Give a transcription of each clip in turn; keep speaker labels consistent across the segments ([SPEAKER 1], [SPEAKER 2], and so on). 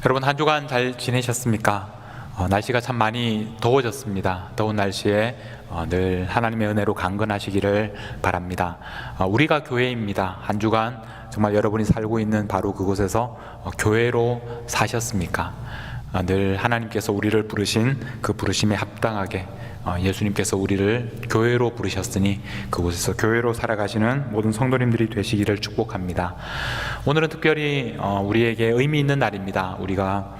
[SPEAKER 1] 여러분, 한 주간 잘 지내셨습니까? 날씨가 참 많이 더워졌습니다. 더운 날씨에 늘 하나님의 은혜로 강건하시기를 바랍니다. 우리가 교회입니다. 한 주간 정말 여러분이 살고 있는 바로 그곳에서 교회로 사셨습니까? 늘 하나님께서 우리를 부르신 그 부르심에 합당하게 예수님께서 우리를 교회로 부르셨으니 그곳에서 교회로 살아가시는 모든 성도님들이 되시기를 축복합니다. 오늘은 특별히 우리에게 의미 있는 날입니다. 우리가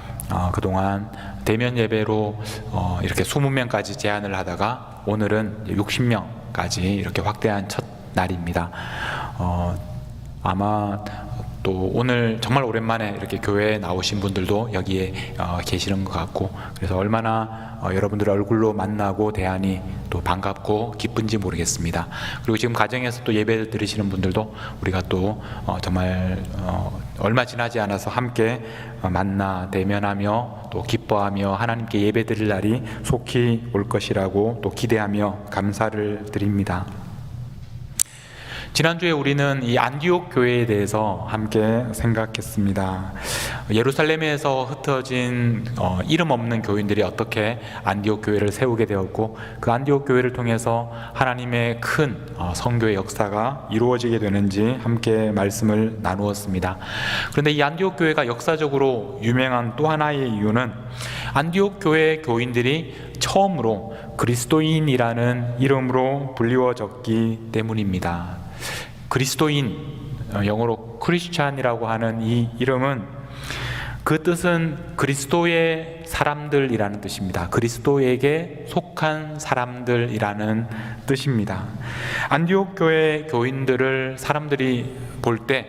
[SPEAKER 1] 그동안 대면 예배로 이렇게 20명까지 제한을 하다가 오늘은 60명까지 이렇게 확대한 첫 날입니다. 아마 또 오늘 정말 오랜만에 이렇게 교회에 나오신 분들도 여기에 계시는 것 같고, 그래서 얼마나 여러분들 얼굴로 만나고 대하니 또 반갑고 기쁜지 모르겠습니다. 그리고 지금 가정에서 또 예배를 드리시는 분들도 우리가 또 정말 얼마 지나지 않아서 함께 만나 대면하며 또 기뻐하며 하나님께 예배 드릴 날이 속히 올 것이라고 또 기대하며 감사를 드립니다. 지난주에 우리는 이 안디옥 교회에 대해서 함께 생각했습니다. 예루살렘에서 흩어진 이름 없는 교인들이 어떻게 안디옥 교회를 세우게 되었고, 그 안디옥 교회를 통해서 하나님의 큰 선교의 역사가 이루어지게 되는지 함께 말씀을 나누었습니다. 그런데 이 안디옥 교회가 역사적으로 유명한 또 하나의 이유는 안디옥 교회 교인들이 처음으로 그리스도인이라는 이름으로 불리워졌기 때문입니다. 그리스도인, 영어로 크리스찬이라고 하는 이 이름은 그 뜻은 그리스도의 사람들이라는 뜻입니다. 그리스도에게 속한 사람들이라는 뜻입니다. 안디옥 교회 교인들을 사람들이 볼 때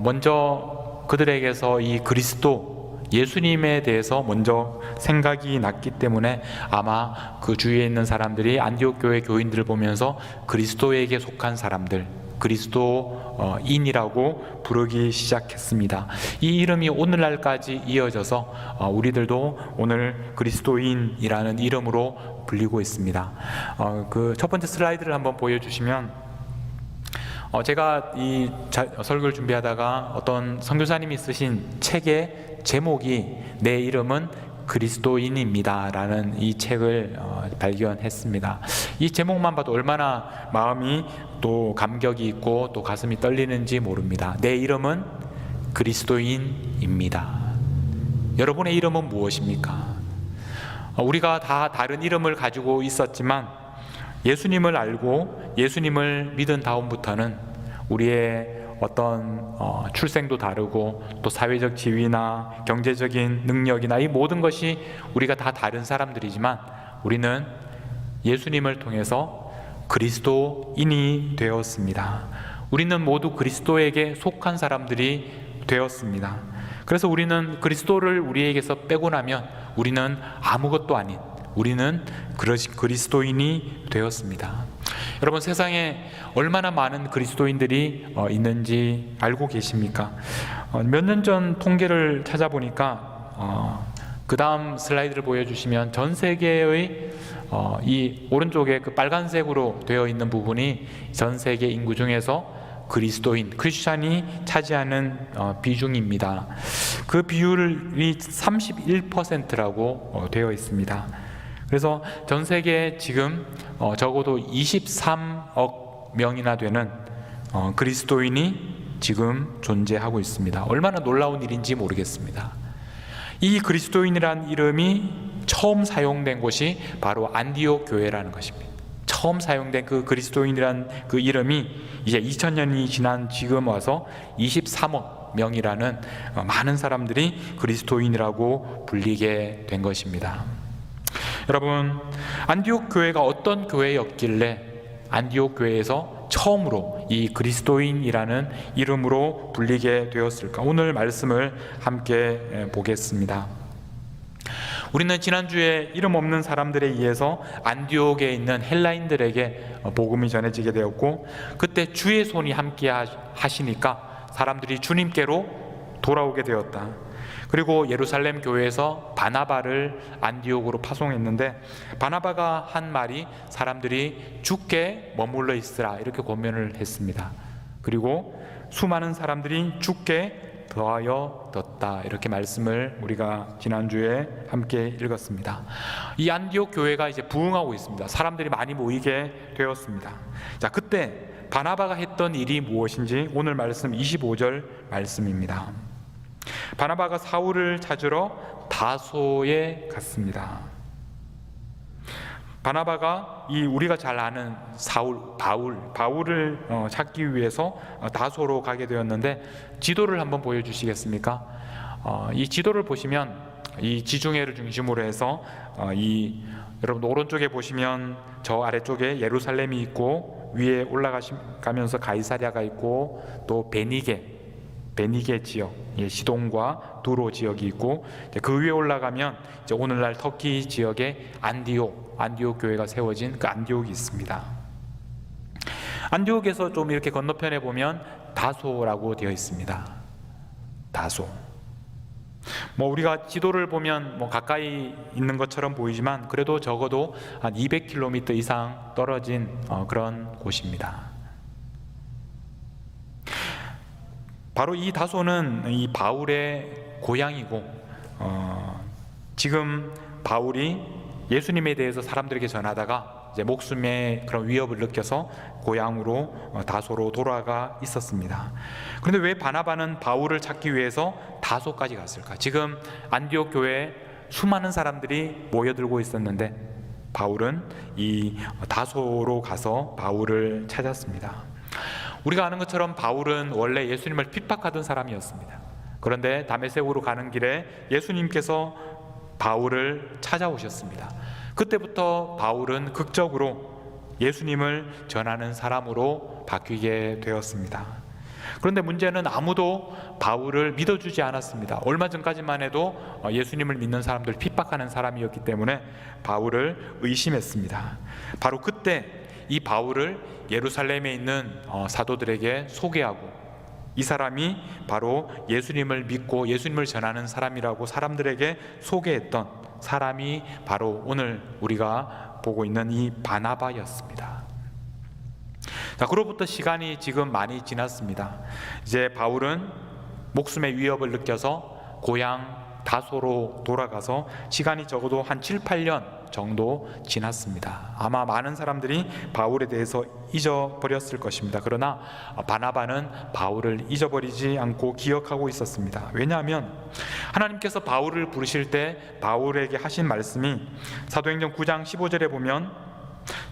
[SPEAKER 1] 먼저 그들에게서 이 그리스도, 예수님에 대해서 먼저 생각이 났기 때문에 아마 그 주위에 있는 사람들이 안디옥 교회 교인들을 보면서 그리스도에게 속한 사람들, 그리스도인이라고 부르기 시작했습니다. 이 이름이 오늘날까지 이어져서 우리들도 오늘 그리스도인이라는 이름으로 불리고 있습니다. 그 첫 번째 슬라이드를 한번 보여주시면, 제가 이 설교를 준비하다가 어떤 선교사님이 쓰신 책의 제목이 내 이름은 그리스도인입니다 라는 이 책을 발견했습니다. 이 제목만 봐도 얼마나 마음이 또 감격이 있고 또 가슴이 떨리는지 모릅니다. 내 이름은 그리스도인입니다. 여러분의 이름은 무엇입니까? 우리가 다 다른 이름을 가지고 있었지만 예수님을 알고 예수님을 믿은 다음부터는 우리의 어떤 출생도 다르고 또 사회적 지위나 경제적인 능력이나 이 모든 것이 우리가 다 다른 사람들이지만 우리는 예수님을 통해서 그리스도인이 되었습니다. 우리는 모두 그리스도에게 속한 사람들이 되었습니다. 그래서 우리는 그리스도를 우리에게서 빼고 나면 우리는 아무것도 아닌, 우리는 그리스도인이 되었습니다. 여러분, 세상에 얼마나 많은 그리스도인들이 있는지 알고 계십니까? 몇 년 전 통계를 찾아보니까 그 다음 슬라이드를 보여주시면 전 세계의 이 오른쪽에 그 빨간색으로 되어 있는 부분이 전 세계 인구 중에서 그리스도인, 크리스찬이 차지하는 비중입니다. 그 비율이 31%라고 되어 있습니다. 그래서 전 세계에 지금 적어도 23억 명이나 되는 그리스도인이 지금 존재하고 있습니다. 얼마나 놀라운 일인지 모르겠습니다. 이 그리스도인이라는 이름이 처음 사용된 곳이 바로 안디옥 교회라는 것입니다. 처음 사용된 그 그리스도인이라는 그 이름이 이제 2000년이 지난 지금 와서 23억 명이라는 많은 사람들이 그리스도인이라고 불리게 된 것입니다. 여러분, 안디옥 교회가 어떤 교회였길래 안디옥 교회에서 처음으로 이 그리스도인이라는 이름으로 불리게 되었을까? 오늘 말씀을 함께 보겠습니다. 우리는 지난주에 이름 없는 사람들에 의해서 안디옥에 있는 헬라인들에게 복음이 전해지게 되었고, 그때 주의 손이 함께 하시니까 사람들이 주님께로 돌아오게 되었다. 그리고 예루살렘 교회에서 바나바를 안디옥으로 파송했는데, 바나바가 한 말이 사람들이 주께 머물러 있으라 이렇게 권면을 했습니다. 그리고 수많은 사람들이 주께 더하여 뒀다. 이렇게 말씀을 우리가 지난주에 함께 읽었습니다. 이 안디옥 교회가 이제 부흥하고 있습니다. 사람들이 많이 모이게 되었습니다. 자, 그때 바나바가 했던 일이 무엇인지 오늘 말씀 25절 말씀입니다. 바나바가 사울을 찾으러 다소에 갔습니다. 바나바가 우리가 잘 아는 바울을 찾기 위해서 다소로 가게 되었는데, 지도를 한번 보여주시겠습니까? 이 지도를 보시면 이 지중해를 중심으로 해서 여러분 오른쪽에 보시면 저 아래쪽에 예루살렘이 있고, 위에 올라가면서 가이사랴가 있고, 또 베니게 지역, 시돈과 두로 지역이 있고, 그 위에 올라가면 이제 오늘날 터키 지역에 안디옥 교회가 세워진 그 안디옥이 있습니다. 안디옥에서 좀 이렇게 건너편에 보면 다소라고 되어 있습니다. 다소. 우리가 지도를 보면 가까이 있는 것처럼 보이지만 그래도 적어도 한 200km 이상 떨어진 그런 곳입니다. 바로 이 다소는 이 바울의 고향이고, 지금 바울이 예수님에 대해서 사람들에게 전하다가 이제 목숨의 그런 위협을 느껴서 고향으로 다소로 돌아가 있었습니다. 그런데 왜 바나바는 바울을 찾기 위해서 다소까지 갔을까? 지금 안디옥 교회에 수많은 사람들이 모여들고 있었는데 바울은 이 다소로 가서 바울을 찾았습니다. 우리가 아는 것처럼 바울은 원래 예수님을 핍박하던 사람이었습니다. 그런데 다메섹으로 가는 길에 예수님께서 바울을 찾아오셨습니다. 그때부터 바울은 극적으로 예수님을 전하는 사람으로 바뀌게 되었습니다. 그런데 문제는 아무도 바울을 믿어주지 않았습니다. 얼마 전까지만 해도 예수님을 믿는 사람들 핍박하는 사람이었기 때문에 바울을 의심했습니다. 바로 그때 이 바울을 예루살렘에 있는 사도들에게 소개하고, 이 사람이 바로 예수님을 믿고 예수님을 전하는 사람이라고 사람들에게 소개했던 사람이 바로 오늘 우리가 보고 있는 이 바나바였습니다. 자, 그로부터 시간이 지금 많이 지났습니다. 이제 바울은 목숨의 위협을 느껴서 고향 다소로 돌아가서 시간이 적어도 한 7, 8년 정도 지났습니다. 아마 많은 사람들이 바울에 대해서 잊어버렸을 것입니다. 그러나 바나바는 바울을 잊어버리지 않고 기억하고 있었습니다. 왜냐하면 하나님께서 바울을 부르실 때 바울에게 하신 말씀이 사도행전 9장 15절에 보면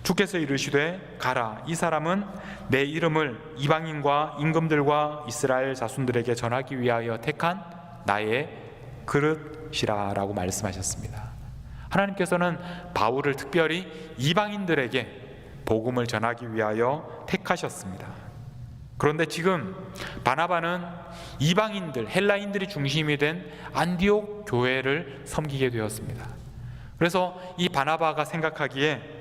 [SPEAKER 1] 주께서 이르시되 가라, 이 사람은 내 이름을 이방인과 임금들과 이스라엘 자손들에게 전하기 위하여 택한 나의 그릇이라 라고 말씀하셨습니다. 하나님께서는 바울을 특별히 이방인들에게 복음을 전하기 위하여 택하셨습니다. 그런데 지금 바나바는 이방인들, 헬라인들이 중심이 된 안디옥 교회를 섬기게 되었습니다. 그래서 이 바나바가 생각하기에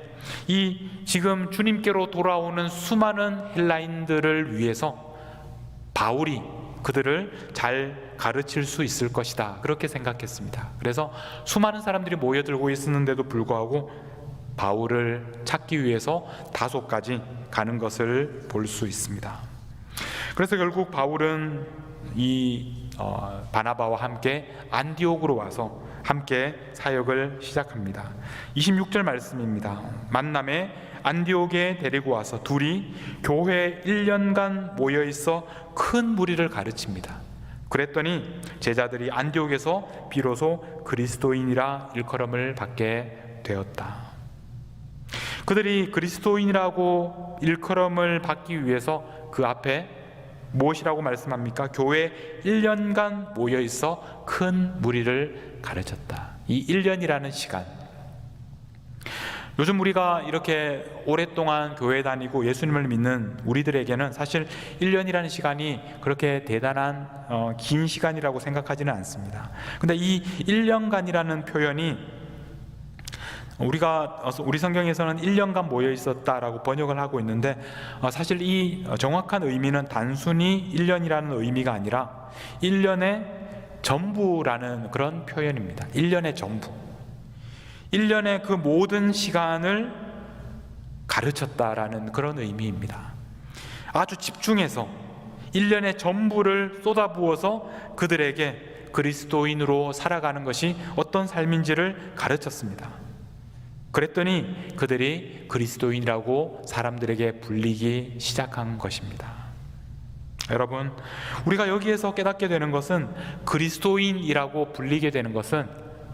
[SPEAKER 1] 이 지금 주님께로 돌아오는 수많은 헬라인들을 위해서 바울이 그들을 잘 가르칠 수 있을 것이다, 그렇게 생각했습니다. 그래서 수많은 사람들이 모여들고 있었는데도 불구하고 바울을 찾기 위해서 다소까지 가는 것을 볼 수 있습니다. 그래서 결국 바울은 이 바나바와 함께 안디옥으로 와서 함께 사역을 시작합니다. 26절 말씀입니다. 만남에 안디옥에 데리고 와서 둘이 교회 1년간 모여있어 큰 무리를 가르칩니다. 그랬더니 제자들이 안디옥에서 비로소 그리스도인이라 일컬음을 받게 되었다. 그들이 그리스도인이라고 일컬음을 받기 위해서 그 앞에 무엇이라고 말씀합니까? 교회 1년간 모여있어 큰 무리를 가르쳤다. 이 1년이라는 시간, 요즘 우리가 이렇게 오랫동안 교회 다니고 예수님을 믿는 우리들에게는 사실 1년이라는 시간이 그렇게 대단한 긴 시간이라고 생각하지는 않습니다. 근데 이 1년간이라는 표현이 우리 성경에서는 1년간 모여 있었다라고 번역을 하고 있는데, 사실 이 정확한 의미는 단순히 1년이라는 의미가 아니라 1년의 전부라는 그런 표현입니다. 1년의 전부, 1년의 그 모든 시간을 가르쳤다라는 그런 의미입니다. 아주 집중해서 1년의 전부를 쏟아부어서 그들에게 그리스도인으로 살아가는 것이 어떤 삶인지를 가르쳤습니다. 그랬더니 그들이 그리스도인이라고 사람들에게 불리기 시작한 것입니다. 여러분, 우리가 여기에서 깨닫게 되는 것은 그리스도인이라고 불리게 되는 것은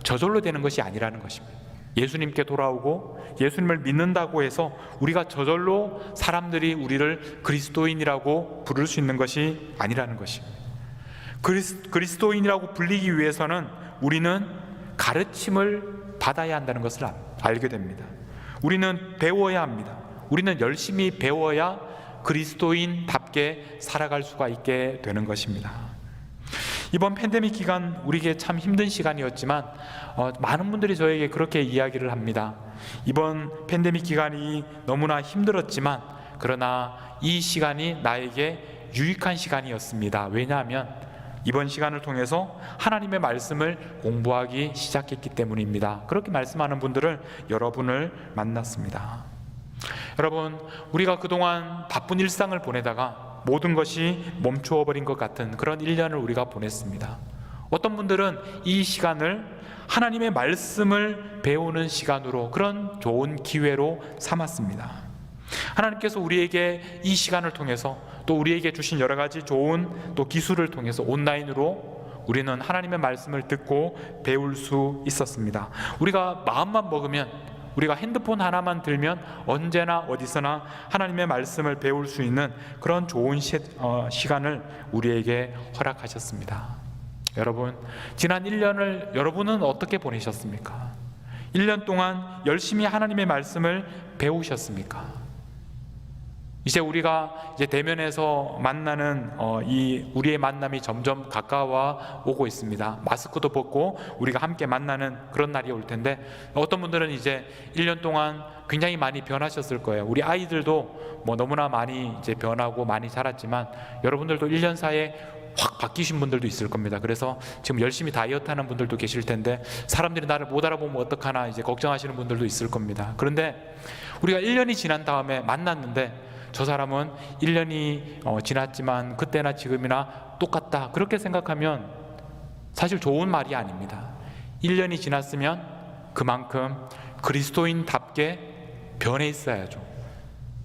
[SPEAKER 1] 저절로 되는 것이 아니라는 것입니다. 예수님께 돌아오고 예수님을 믿는다고 해서 우리가 저절로 사람들이 우리를 그리스도인이라고 부를 수 있는 것이 아니라는 것입니다. 그리스도인이라고 불리기 위해서는 우리는 가르침을 받아야 한다는 것을 알게 됩니다. 우리는 배워야 합니다. 우리는 열심히 배워야 그리스도인답게 살아갈 수가 있게 되는 것입니다. 이번 팬데믹 기간 우리에게 참 힘든 시간이었지만 많은 분들이 저에게 그렇게 이야기를 합니다. 이번 팬데믹 기간이 너무나 힘들었지만 그러나 이 시간이 나에게 유익한 시간이었습니다. 왜냐하면 이번 시간을 통해서 하나님의 말씀을 공부하기 시작했기 때문입니다. 그렇게 말씀하는 분들을 여러분을 만났습니다. 여러분, 우리가 그동안 바쁜 일상을 보내다가 모든 것이 멈추어 버린 것 같은 그런 1년을 우리가 보냈습니다. 어떤 분들은 이 시간을 하나님의 말씀을 배우는 시간으로, 그런 좋은 기회로 삼았습니다. 하나님께서 우리에게 이 시간을 통해서 또 우리에게 주신 여러 가지 좋은 또 기술을 통해서 온라인으로 우리는 하나님의 말씀을 듣고 배울 수 있었습니다. 우리가 마음만 먹으면, 우리가 핸드폰 하나만 들면 언제나 어디서나 하나님의 말씀을 배울 수 있는 그런 좋은 시간을 우리에게 허락하셨습니다. 여러분, 지난 1년을 여러분은 어떻게 보내셨습니까? 1년 동안 열심히 하나님의 말씀을 배우셨습니까? 이제 우리가 대면에서 만나는 우리의 만남이 점점 가까워 오고 있습니다. 마스크도 벗고 우리가 함께 만나는 그런 날이 올 텐데, 어떤 분들은 이제 1년 동안 굉장히 많이 변하셨을 거예요. 우리 아이들도 너무나 많이 변하고 많이 자랐지만 여러분들도 1년 사이에 확 바뀌신 분들도 있을 겁니다. 그래서 지금 열심히 다이어트 하는 분들도 계실 텐데 사람들이 나를 못 알아보면 어떡하나 걱정하시는 분들도 있을 겁니다. 그런데 우리가 1년이 지난 다음에 만났는데 저 사람은 1년이 지났지만 그때나 지금이나 똑같다, 그렇게 생각하면 사실 좋은 말이 아닙니다. 1년이 지났으면 그만큼 그리스도인답게 변해 있어야죠.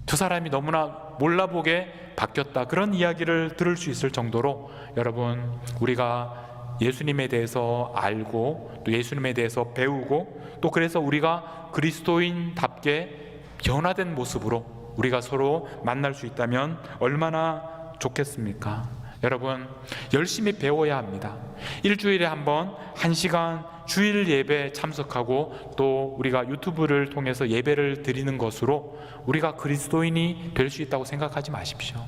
[SPEAKER 1] 저 사람이 너무나 몰라보게 바뀌었다, 그런 이야기를 들을 수 있을 정도로 여러분, 우리가 예수님에 대해서 알고 또 예수님에 대해서 배우고 또 그래서 우리가 그리스도인답게 변화된 모습으로 우리가 서로 만날 수 있다면 얼마나 좋겠습니까? 여러분, 열심히 배워야 합니다. 일주일에 한 번 1시간 주일 예배 참석하고 또 우리가 유튜브를 통해서 예배를 드리는 것으로 우리가 그리스도인이 될 수 있다고 생각하지 마십시오.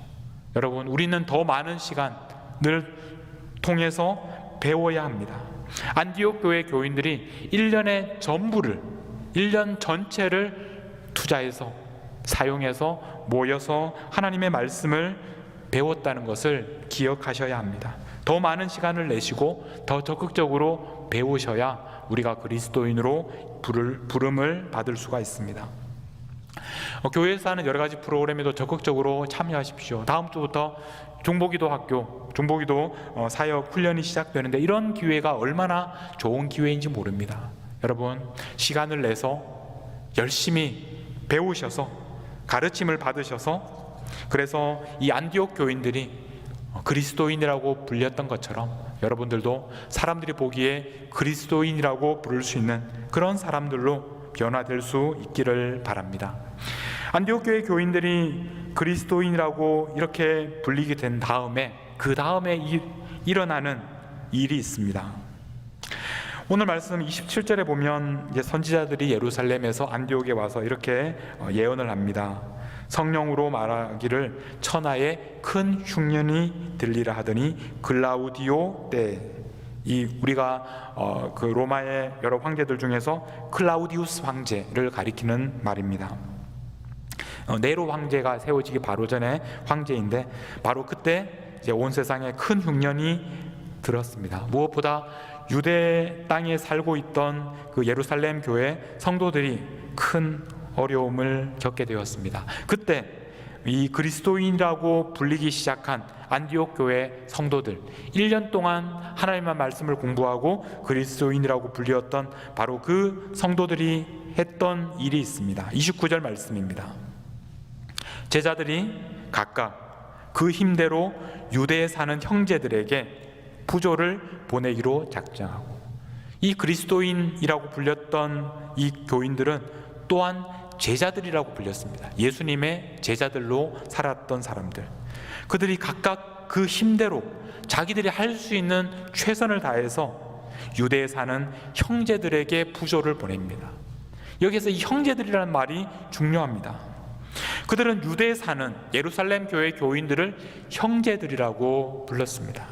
[SPEAKER 1] 여러분, 우리는 더 많은 시간을 통해서 배워야 합니다. 안디옥 교회 교인들이 1년의 전부를, 1년 전체를 투자해서 사용해서 모여서 하나님의 말씀을 배웠다는 것을 기억하셔야 합니다. 더 많은 시간을 내시고 더 적극적으로 배우셔야 우리가 그리스도인으로 부름을 받을 수가 있습니다. 교회에서 하는 여러 가지 프로그램에도 적극적으로 참여하십시오. 다음 주부터 중보기도 사역 훈련이 시작되는데 이런 기회가 얼마나 좋은 기회인지 모릅니다. 여러분, 시간을 내서 열심히 배우셔서 가르침을 받으셔서, 그래서 이 안디옥 교인들이 그리스도인이라고 불렸던 것처럼 여러분들도 사람들이 보기에 그리스도인이라고 부를 수 있는 그런 사람들로 변화될 수 있기를 바랍니다. 안디옥 교회 교인들이 그리스도인이라고 이렇게 불리게 된 다음에 그 다음에 일어나는 일이 있습니다. 오늘 말씀 27절에 보면 이제 선지자들이 예루살렘에서 안디옥에 와서 이렇게 예언을 합니다. 성령으로 말하기를 천하에 큰 흉년이 들리라 하더니 글라우디오 때, 우리가 그 로마의 여러 황제들 중에서 클라우디우스 황제를 가리키는 말입니다. 네로 황제가 세워지기 바로 전에 황제인데 바로 그때 이제 온 세상에 큰 흉년이 들었습니다. 무엇보다 유대 땅에 살고 있던 그 예루살렘 교회 성도들이 큰 어려움을 겪게 되었습니다. 그때 이 그리스도인이라고 불리기 시작한 안디옥 교회 성도들, 1년 동안 하나님의 말씀을 공부하고 그리스도인이라고 불리었던 바로 그 성도들이 했던 일이 있습니다. 29절 말씀입니다. 제자들이 각각 그 힘대로 유대에 사는 형제들에게 부조를 보내기로 작정하고, 이 그리스도인이라고 불렸던 이 교인들은 또한 제자들이라고 불렸습니다. 예수님의 제자들로 살았던 사람들, 그들이 각각 그 힘대로 자기들이 할 수 있는 최선을 다해서 유대에 사는 형제들에게 부조를 보냅니다. 여기서 이 형제들이라는 말이 중요합니다. 그들은 유대에 사는 예루살렘 교회 교인들을 형제들이라고 불렀습니다.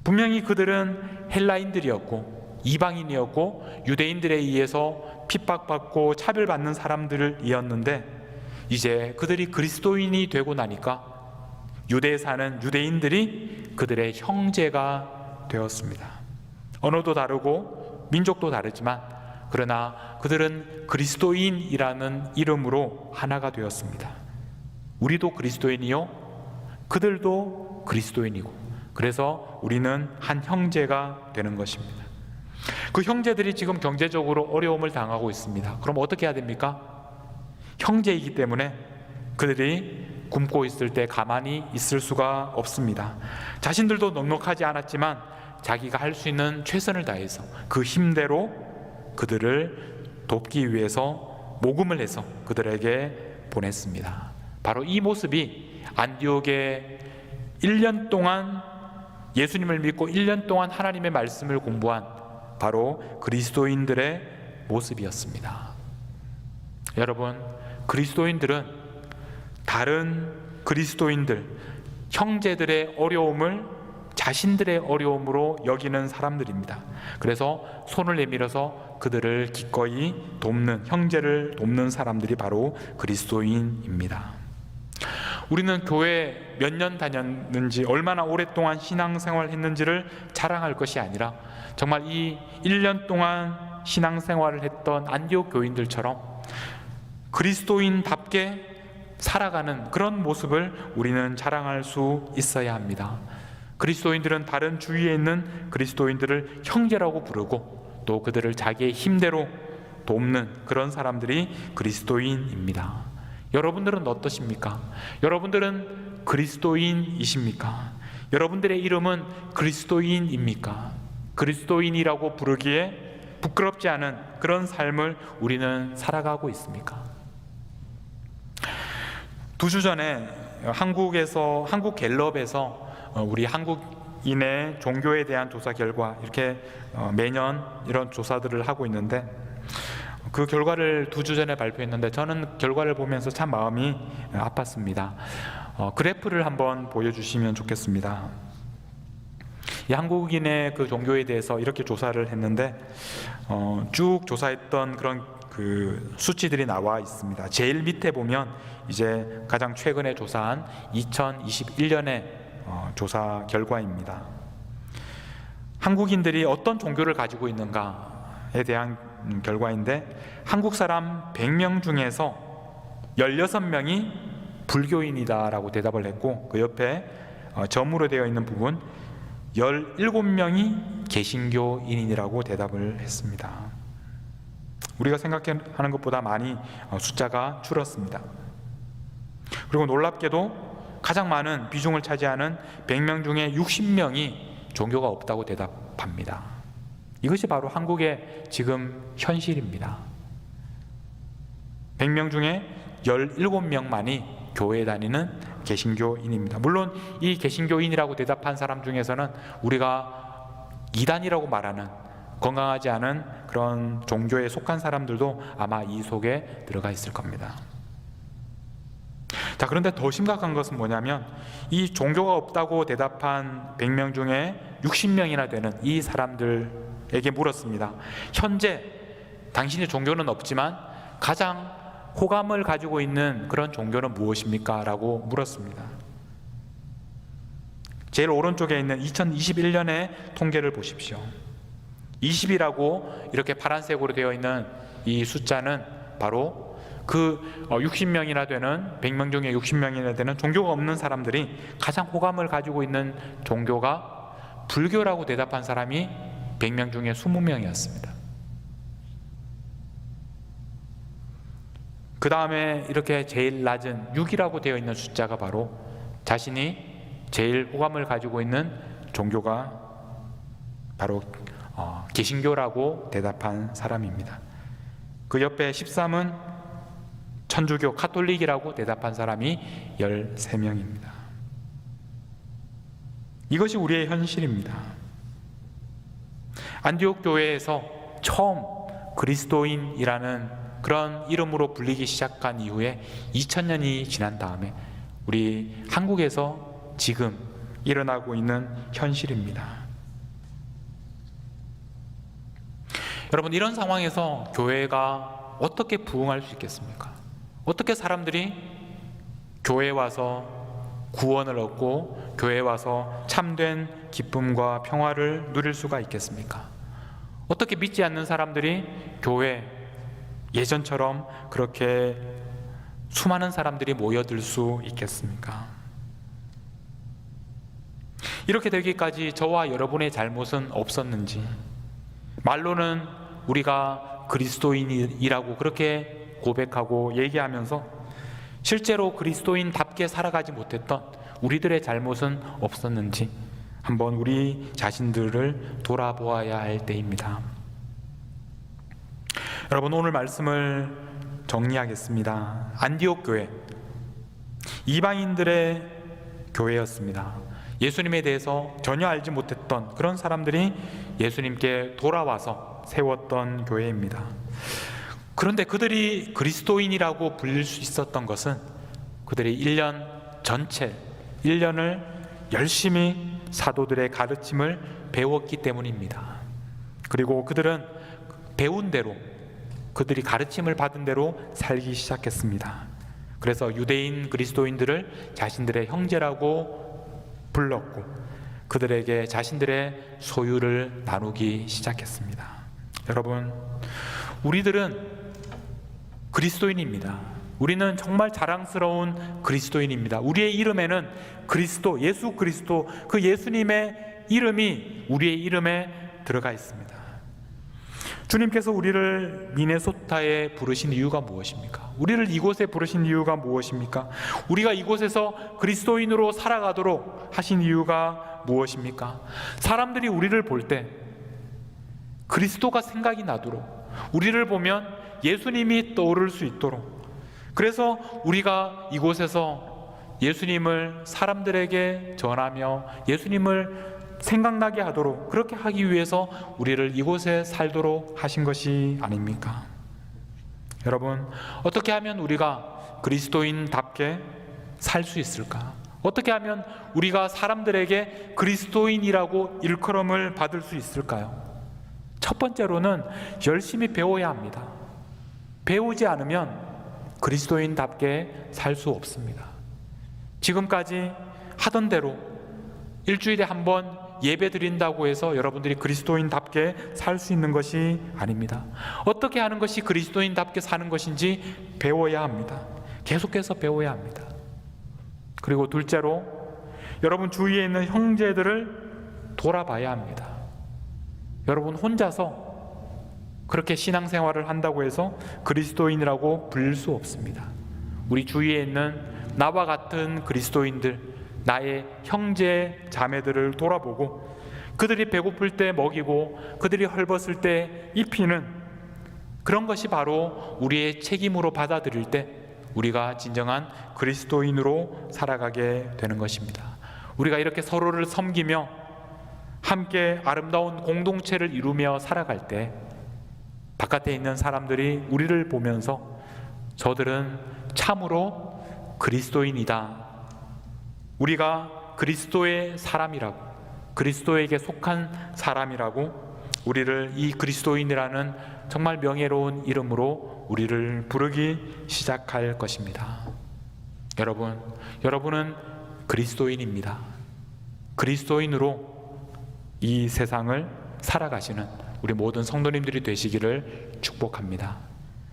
[SPEAKER 1] 분명히 그들은 헬라인들이었고 이방인이었고 유대인들에 의해서 핍박받고 차별받는 사람들이었는데, 이제 그들이 그리스도인이 되고 나니까 유대에 사는 유대인들이 그들의 형제가 되었습니다. 언어도 다르고 민족도 다르지만 그러나 그들은 그리스도인이라는 이름으로 하나가 되었습니다. 우리도 그리스도인이요, 그들도 그리스도인이고, 그래서 우리는 한 형제가 되는 것입니다. 그 형제들이 지금 경제적으로 어려움을 당하고 있습니다. 그럼 어떻게 해야 됩니까? 형제이기 때문에 그들이 굶고 있을 때 가만히 있을 수가 없습니다. 자신들도 넉넉하지 않았지만 자기가 할 수 있는 최선을 다해서 그 힘대로 그들을 돕기 위해서 모금을 해서 그들에게 보냈습니다. 바로 이 모습이 안디옥에 1년 동안 예수님을 믿고 1년 동안 하나님의 말씀을 공부한 바로 그리스도인들의 모습이었습니다. 여러분, 그리스도인들은 다른 그리스도인들, 형제들의 어려움을 자신들의 어려움으로 여기는 사람들입니다. 그래서 손을 내밀어서 그들을 기꺼이 돕는, 형제를 돕는 사람들이 바로 그리스도인입니다. 우리는 교회 몇 년 다녔는지, 얼마나 오랫동안 신앙생활 했는지를 자랑할 것이 아니라 정말 이 1년 동안 신앙생활을 했던 안디옥 교인들처럼 그리스도인답게 살아가는 그런 모습을 우리는 자랑할 수 있어야 합니다. 그리스도인들은 다른 주위에 있는 그리스도인들을 형제라고 부르고 또 그들을 자기의 힘대로 돕는 그런 사람들이 그리스도인입니다. 여러분들은 어떠십니까? 여러분들은 그리스도인이십니까? 여러분들의 이름은 그리스도인입니까? 그리스도인이라고 부르기에 부끄럽지 않은 그런 삶을 우리는 살아가고 있습니까? 2주 전에 한국 갤럽에서 우리 한국인의 종교에 대한 조사 결과, 이렇게 매년 이런 조사들을 하고 있는데 그 결과를 2주 전에 발표했는데 저는 결과를 보면서 참 마음이 아팠습니다. 그래프를 한번 보여주시면 좋겠습니다. 이 한국인의 그 종교에 대해서 이렇게 조사를 했는데 쭉 조사했던 그런 그 수치들이 나와 있습니다. 제일 밑에 보면 이제 가장 최근에 조사한 2021년의 조사 결과입니다. 한국인들이 어떤 종교를 가지고 있는가에 대한 결과인데, 한국 사람 100명 중에서 16명이 불교인이다라고 대답을 했고, 그 옆에 점으로 되어 있는 부분 17명이 개신교인이라고 대답을 했습니다. 우리가 생각하는 것보다 많이 숫자가 줄었습니다. 그리고 놀랍게도 가장 많은 비중을 차지하는 100명 중에 60명이 종교가 없다고 대답합니다. 이것이 바로 한국의 지금 현실입니다. 100명 중에 17명만이 교회에 다니는 개신교인입니다. 물론 이 개신교인이라고 대답한 사람 중에서는 우리가 이단이라고 말하는 건강하지 않은 그런 종교에 속한 사람들도 아마 이 속에 들어가 있을 겁니다. 자, 그런데 더 심각한 것은 뭐냐면, 이 종교가 없다고 대답한 100명 중에 60명이나 되는 이 사람들에게 물었습니다. 현재 당신의 종교는 없지만 가장 호감을 가지고 있는 그런 종교는 무엇입니까? 라고 물었습니다. 제일 오른쪽에 있는 2021년의 통계를 보십시오. 20이라고 이렇게 파란색으로 되어 있는 이 숫자는 바로 그 60명이나 되는 100명 중에 60명이나 되는 종교가 없는 사람들이 가장 호감을 가지고 있는 종교가 불교라고 대답한 사람이 100명 중에 20명이었습니다. 그 다음에 이렇게 제일 낮은 6이라고 되어 있는 숫자가 바로 자신이 제일 호감을 가지고 있는 종교가 바로 개신교라고 대답한 사람입니다. 그 옆에 13은 천주교 카톨릭이라고 대답한 사람이 13명입니다. 이것이 우리의 현실입니다. 안디옥 교회에서 처음 그리스도인이라는 그런 이름으로 불리기 시작한 이후에 2000년이 지난 다음에 우리 한국에서 지금 일어나고 있는 현실입니다. 여러분, 이런 상황에서 교회가 어떻게 부흥할 수 있겠습니까? 어떻게 사람들이 교회에 와서 구원을 얻고 교회에 와서 참된 기쁨과 평화를 누릴 수가 있겠습니까? 어떻게 믿지 않는 사람들이 교회 예전처럼 그렇게 수많은 사람들이 모여들 수 있겠습니까? 이렇게 되기까지 저와 여러분의 잘못은 없었는지, 말로는 우리가 그리스도인이라고 그렇게 고백하고 얘기하면서 실제로 그리스도인답게 살아가지 못했던 우리들의 잘못은 없었는지 한번 우리 자신들을 돌아보아야 할 때입니다. 여러분, 오늘 말씀을 정리하겠습니다. 안디옥 교회, 이방인들의 교회였습니다. 예수님에 대해서 전혀 알지 못했던 그런 사람들이 예수님께 돌아와서 세웠던 교회입니다. 그런데 그들이 그리스도인이라고 불릴 수 있었던 것은 그들이 1년 전체 1년을 열심히 사도들의 가르침을 배웠기 때문입니다. 그리고 그들은 배운 대로, 그들이 가르침을 받은 대로 살기 시작했습니다. 그래서 유대인 그리스도인들을 자신들의 형제라고 불렀고 그들에게 자신들의 소유를 나누기 시작했습니다. 여러분, 우리들은 그리스도인입니다. 우리는 정말 자랑스러운 그리스도인입니다. 우리의 이름에는 그리스도, 예수 그리스도, 그 예수님의 이름이 우리의 이름에 들어가 있습니다. 주님께서 우리를 미네소타에 부르신 이유가 무엇입니까? 우리를 이곳에 부르신 이유가 무엇입니까? 우리가 이곳에서 그리스도인으로 살아가도록 하신 이유가 무엇입니까? 사람들이 우리를 볼 때 그리스도가 생각이 나도록, 우리를 보면 예수님이 떠오를 수 있도록, 그래서 우리가 이곳에서 예수님을 사람들에게 전하며 예수님을 생각나게 하도록, 그렇게 하기 위해서 우리를 이곳에 살도록 하신 것이 아닙니까? 여러분, 어떻게 하면 우리가 그리스도인답게 살 수 있을까? 어떻게 하면 우리가 사람들에게 그리스도인이라고 일컬음을 받을 수 있을까요? 첫 번째로는 열심히 배워야 합니다. 배우지 않으면 그리스도인답게 살 수 없습니다. 지금까지 하던 대로 일주일에 한 번 예배 드린다고 해서 여러분들이 그리스도인답게 살 수 있는 것이 아닙니다. 어떻게 하는 것이 그리스도인답게 사는 것인지 배워야 합니다. 계속해서 배워야 합니다. 그리고 둘째로, 여러분 주위에 있는 형제들을 돌아봐야 합니다. 여러분 혼자서 그렇게 신앙생활을 한다고 해서 그리스도인이라고 불릴 수 없습니다. 우리 주위에 있는 나와 같은 그리스도인들, 나의 형제 자매들을 돌아보고 그들이 배고플 때 먹이고 그들이 헐벗을 때 입히는 그런 것이 바로 우리의 책임으로 받아들일 때 우리가 진정한 그리스도인으로 살아가게 되는 것입니다. 우리가 이렇게 서로를 섬기며 함께 아름다운 공동체를 이루며 살아갈 때 바깥에 있는 사람들이 우리를 보면서 저들은 참으로 그리스도인이다, 우리가 그리스도의 사람이라고, 그리스도에게 속한 사람이라고 우리를 이 그리스도인이라는 정말 명예로운 이름으로 우리를 부르기 시작할 것입니다. 여러분은 그리스도인입니다. 그리스도인으로 이 세상을 살아가시는 우리 모든 성도님들이 되시기를 축복합니다.